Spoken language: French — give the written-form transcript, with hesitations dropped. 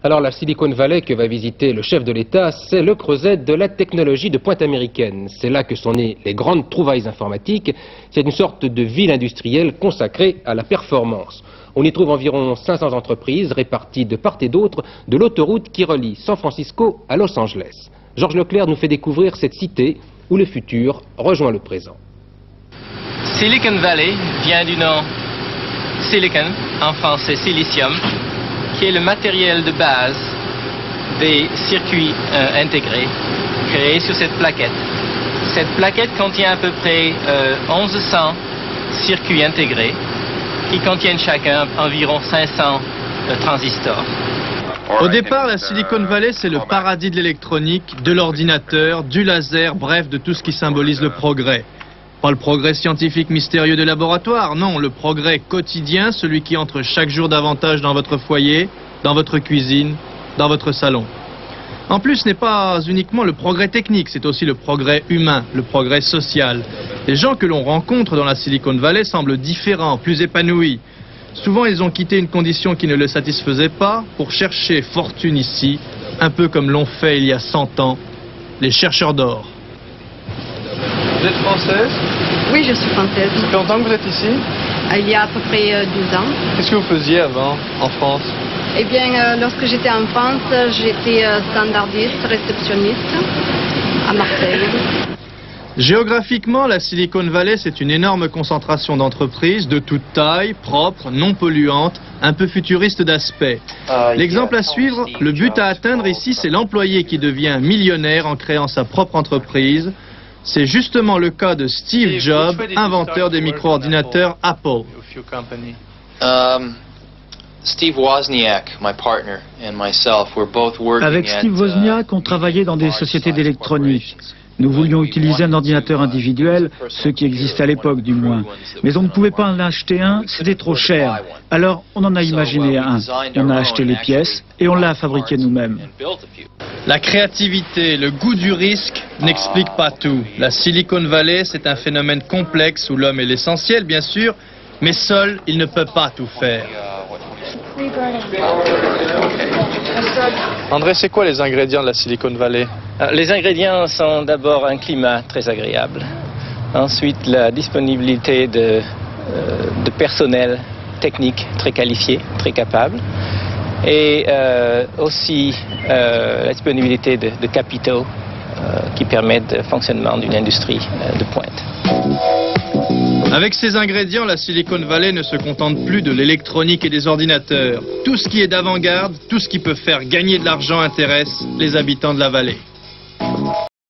Alors la Silicon Valley que va visiter le chef de l'État, c'est le creuset de la technologie de pointe américaine. C'est là que sont nées les grandes trouvailles informatiques. C'est une sorte de ville industrielle consacrée à la performance. On y trouve environ 500 entreprises réparties de part et d'autre de l'autoroute qui relie San Francisco à Los Angeles. Georges Leclerc nous fait découvrir cette cité où le futur rejoint le présent. Silicon Valley vient du nom Silicon, en français silicium, qui est le matériel de base des circuits intégrés créés sur cette plaquette. Cette plaquette contient à peu près 1100 circuits intégrés qui contiennent chacun environ 500 transistors. Au départ, la Silicon Valley, c'est le paradis de l'électronique, de l'ordinateur, du laser, bref, de tout ce qui symbolise le progrès. Pas le progrès scientifique mystérieux des laboratoires, non, le progrès quotidien, celui qui entre chaque jour davantage dans votre foyer, dans votre cuisine, dans votre salon. En plus, ce n'est pas uniquement le progrès technique, c'est aussi le progrès humain, le progrès social. Les gens que l'on rencontre dans la Silicon Valley semblent différents, plus épanouis. Souvent, ils ont quitté une condition qui ne les satisfaisait pas pour chercher fortune ici, un peu comme l'ont fait il y a 100 ans les chercheurs d'or. Vous êtes française? Oui, je suis française. Ça fait longtemps que vous êtes ici? Il y a à peu près 12 ans. Qu'est-ce que vous faisiez avant, en France? Eh bien, lorsque j'étais en France, j'étais standardiste, réceptionniste à Marseille. Géographiquement, la Silicon Valley, c'est une énorme concentration d'entreprises de toute taille, propres, non polluantes, un peu futuristes d'aspect. L'exemple à suivre, le but à atteindre ici, c'est l'employé qui devient millionnaire en créant sa propre entreprise. C'est justement le cas de Steve Jobs, inventeur des micro-ordinateurs Apple. Steve Wozniak, my partner, and myself, we're both working Avec Steve Wozniak, on travaillait dans des sociétés d'électronique. Nous voulions utiliser un ordinateur individuel, ce qui existait à l'époque du moins. Mais on ne pouvait pas en acheter un, c'était trop cher. Alors on en a imaginé un. On a acheté les pièces et on l'a fabriqué nous-mêmes. La créativité, le goût du risque n'expliquent pas tout. La Silicon Valley, c'est un phénomène complexe où l'homme est l'essentiel, bien sûr, mais seul, il ne peut pas tout faire. André, c'est quoi les ingrédients de la Silicon Valley? Les ingrédients sont d'abord un climat très agréable. Ensuite, la disponibilité de personnel technique très qualifié, très capable. Et aussi la disponibilité de capitaux qui permettent le fonctionnement d'une industrie de pointe. Avec ces ingrédients, la Silicon Valley ne se contente plus de l'électronique et des ordinateurs. Tout ce qui est d'avant-garde, tout ce qui peut faire gagner de l'argent intéresse les habitants de la vallée.